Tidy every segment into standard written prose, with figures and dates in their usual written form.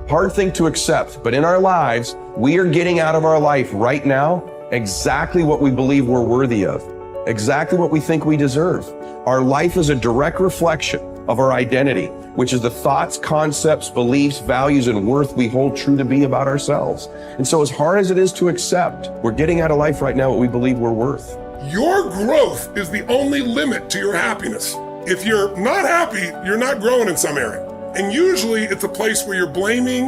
Hard thing to accept, but in our lives, we are getting out of our life right now exactly what we believe we're worthy of, exactly what we think we deserve. Our life is a direct reflection of our identity, which is the thoughts, concepts, beliefs, values, and worth we hold true to be about ourselves. And so as hard as it is to accept, we're getting out of life right now what we believe we're worth. Your growth is the only limit to your happiness. If you're not happy, you're not growing in some area. And usually it's a place where you're blaming,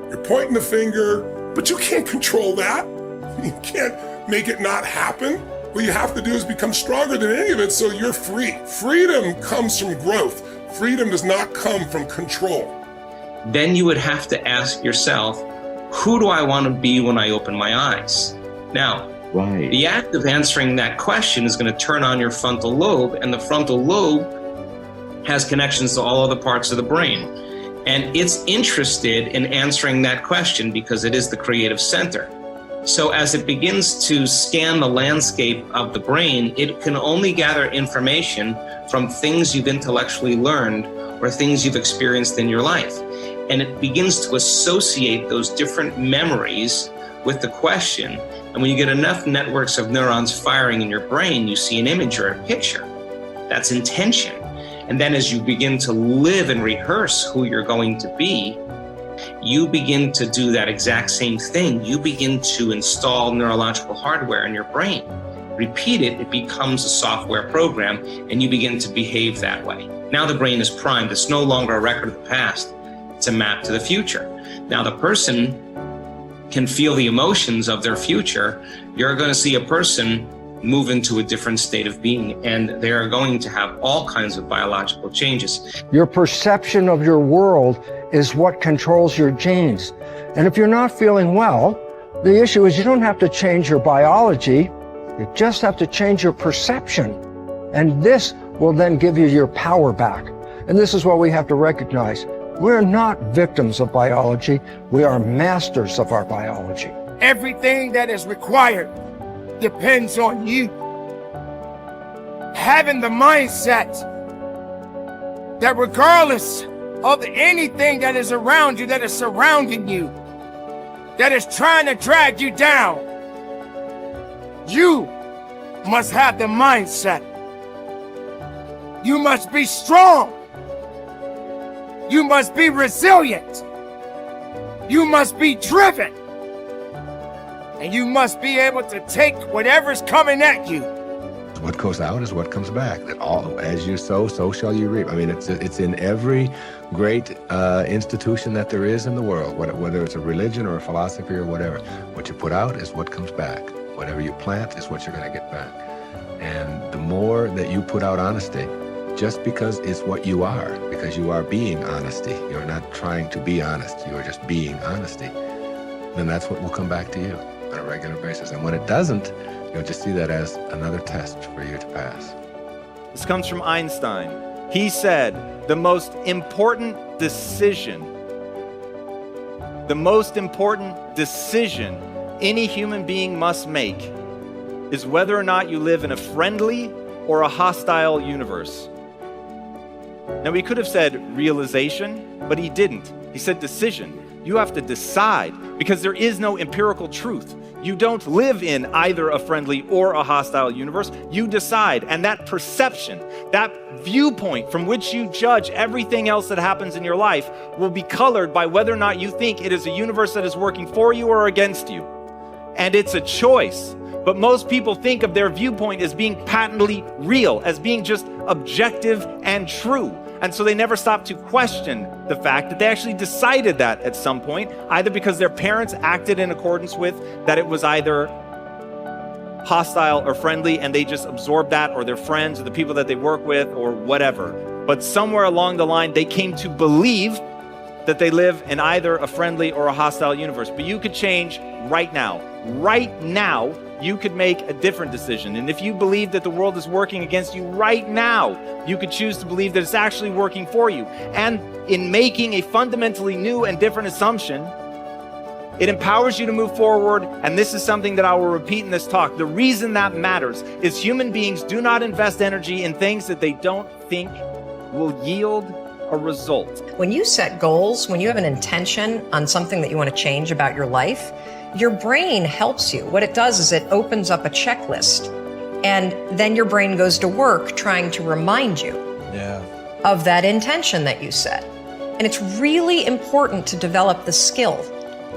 you're pointing the finger, but you can't control that. You can't make it not happen. What you have to do is become stronger than any of it so you're free. Freedom comes from growth. Freedom does not come from control. Then you would have to ask yourself, who do I want to be when I open my eyes? Now, the act of answering that question is going to turn on your frontal lobe, and the frontal lobe has connections to all other parts of the brain. And it's interested in answering that question because it is the creative center. So as it begins to scan the landscape of the brain, it can only gather information from things you've intellectually learned or things you've experienced in your life. And it begins to associate those different memories with the question. And when you get enough networks of neurons firing in your brain, you see an image or a picture. That's intention. And then as you begin to live and rehearse who you're going to be, you begin to do that exact same thing. You begin to install neurological hardware in your brain. Repeat it, it becomes a software program, and you begin to behave that way. Now the brain is primed. It's no longer a record of the past. It's a map to the future. Now the person can feel the emotions of their future. You're going to see a person move into a different state of being, and they are going to have all kinds of biological changes. Your perception of your world is what controls your genes. And if you're not feeling well, the issue is you don't have to change your biology, you just have to change your perception. And this will then give you your power back. And this is what we have to recognize. We're not victims of biology, we are masters of our biology. Everything that is required depends on you. Having the mindset that regardless of anything that is around you, that is surrounding you, that is trying to drag you down, you must have the mindset. You must be strong. You must be resilient. You must be driven. And you must be able to take whatever's coming at you. What goes out is what comes back. That all, as you sow, so shall you reap. I mean, it's in every great institution that there is in the world, whether it's a religion or a philosophy or whatever. What you put out is what comes back. Whatever you plant is what you're going to get back. And the more that you put out honesty, just because it's what you are, because you are being honesty, you're not trying to be honest, you are just being honesty, then that's what will come back to you on a regular basis. And when it doesn't, you'll just see that as another test for you to pass. This comes from Einstein. He said, the most important decision any human being must make is whether or not you live in a friendly or a hostile universe. Now, he could have said realization, but he didn't. He said decision. You have to decide, because there is no empirical truth. You don't live in either a friendly or a hostile universe. You decide, and that perception, that viewpoint from which you judge everything else that happens in your life will be colored by whether or not you think it is a universe that is working for you or against you. And it's a choice. But most people think of their viewpoint as being patently real, as being just objective and true. And so they never stop to question the fact that they actually decided that at some point, either because their parents acted in accordance with that it was either hostile or friendly, and they just absorbed that, or their friends or the people that they work with or whatever. But somewhere along the line, they came to believe that they live in either a friendly or a hostile universe. But you could change right now. Right now, you could make a different decision. And if you believe that the world is working against you right now, you could choose to believe that it's actually working for you. And in making a fundamentally new and different assumption, it empowers you to move forward. And this is something that I will repeat in this talk. The reason that matters is human beings do not invest energy in things that they don't think will yield a result. When you set goals, when you have an intention on something that you want to change about your life, your brain helps you. What it does is it opens up a checklist, and then your brain goes to work trying to remind you of that intention that you set. And it's really important to develop the skill,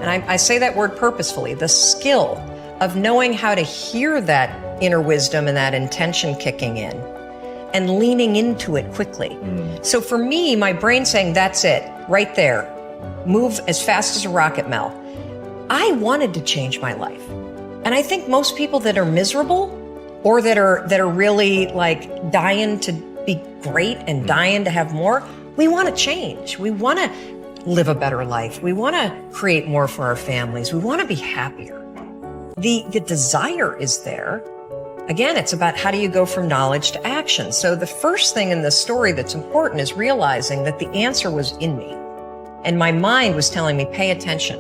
and I say that word purposefully, the skill of knowing how to hear that inner wisdom and that intention kicking in and leaning into it quickly. So for me, my brain saying, that's it, right there, move as fast as a rocket, Mel. I wanted to change my life. And I think most people that are miserable or that are really like dying to be great and dying to have more, we want to change. We want to live a better life. We want to create more for our families. We want to be happier. The desire is there. Again, it's about how do you go from knowledge to action. So the first thing in this story that's important is realizing that the answer was in me. And my mind was telling me, pay attention.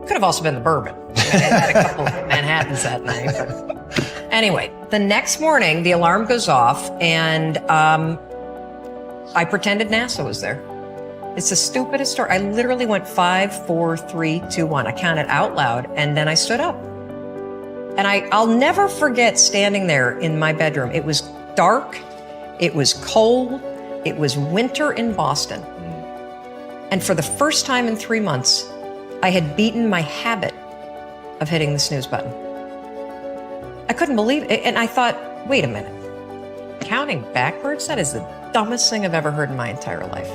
Could have also been the bourbon. I had a couple of Manhattans that night. But anyway, the next morning, the alarm goes off, and I pretended NASA was there. It's the stupidest story. I literally went 5, 4, 3, 2, 1. I counted out loud, and then I stood up. And I'll never forget standing there in my bedroom. It was dark, it was cold, it was winter in Boston. And for the first time in 3 months, I had beaten my habit of hitting the snooze button. I couldn't believe it. And I thought, wait a minute, counting backwards? That is the dumbest thing I've ever heard in my entire life.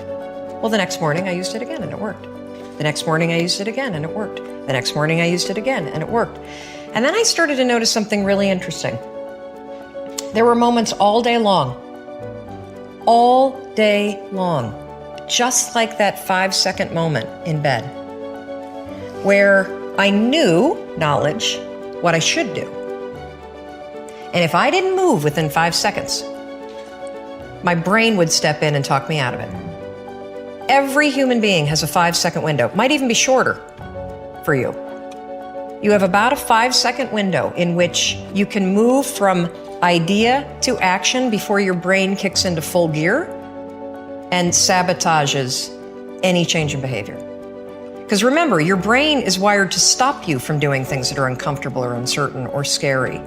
Well, the next morning I used it again and it worked. The next morning I used it again and it worked. The next morning I used it again and it worked. And then I started to notice something really interesting. There were moments all day long, just like that 5-second moment in bed, where I knew, knowledge, what I should do. And if I didn't move within 5 seconds, my brain would step in and talk me out of it. Every human being has a 5-second window, might even be shorter for you. You have about a 5-second window in which you can move from idea to action before your brain kicks into full gear and sabotages any change in behavior. Because remember, your brain is wired to stop you from doing things that are uncomfortable or uncertain or scary.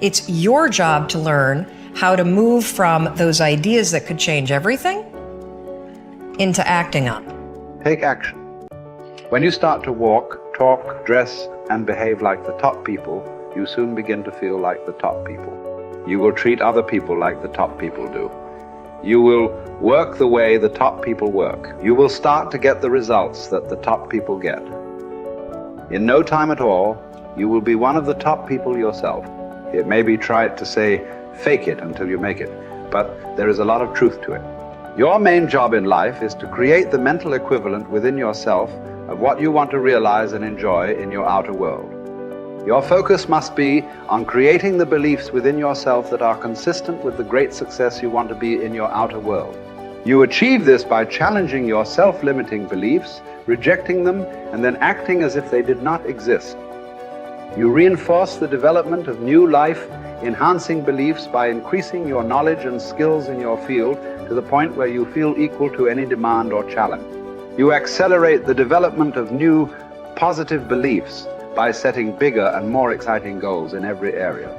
It's your job to learn how to move from those ideas that could change everything into acting on. Take action. When you start to walk, talk, dress, and behave like the top people, you soon begin to feel like the top people. You will treat other people like the top people do. You will work the way the top people work. You will start to get the results that the top people get. In no time at all, you will be one of the top people yourself. It may be trite to say, fake it until you make it, but there is a lot of truth to it. Your main job in life is to create the mental equivalent within yourself of what you want to realize and enjoy in your outer world. Your focus must be on creating the beliefs within yourself that are consistent with the great success you want to be in your outer world. You achieve this by challenging your self-limiting beliefs, rejecting them, and then acting as if they did not exist. You reinforce the development of new life-enhancing beliefs by increasing your knowledge and skills in your field to the point where you feel equal to any demand or challenge. You accelerate the development of new positive beliefs by setting bigger and more exciting goals in every area.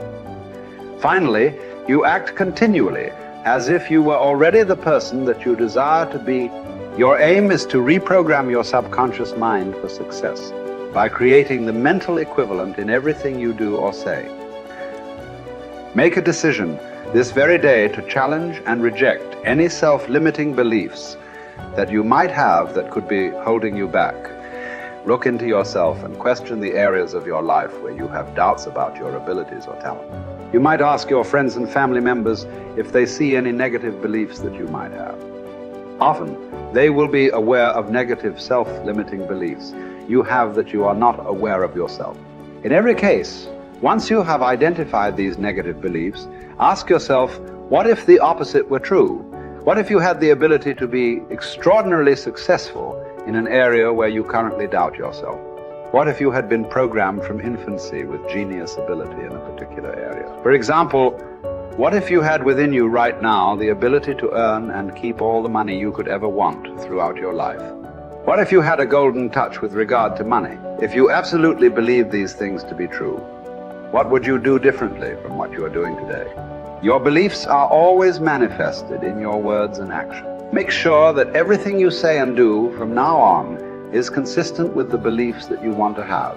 Finally, you act continually as if you were already the person that you desire to be. Your aim is to reprogram your subconscious mind for success by creating the mental equivalent in everything you do or say. Make a decision this very day to challenge and reject any self-limiting beliefs that you might have that could be holding you back. Look into yourself and question the areas of your life where you have doubts about your abilities or talent. You might ask your friends and family members if they see any negative beliefs that you might have. Often, they will be aware of negative self-limiting beliefs you have that you are not aware of yourself. In every case, once you have identified these negative beliefs, ask yourself, what if the opposite were true? What if you had the ability to be extraordinarily successful in an area where you currently doubt yourself? What if you had been programmed from infancy with genius ability in a particular area? For example, What if you had within you right now the ability to earn and keep all the money you could ever want throughout your life? What if you had a golden touch with regard to money? If you absolutely believed these things to be true, what would you do differently from what you are doing today? Your beliefs are always manifested in your words and actions. Make sure that everything you say and do from now on is consistent with the beliefs that you want to have,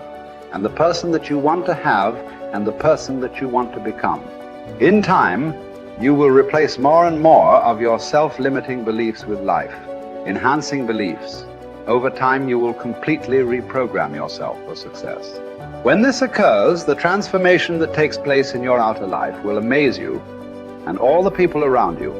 and the person that you want to have, and the person that you want to become. In time, you will replace more and more of your self-limiting beliefs with life, enhancing beliefs. Over time, you will completely reprogram yourself for success. When this occurs, the transformation that takes place in your outer life will amaze you and all the people around you.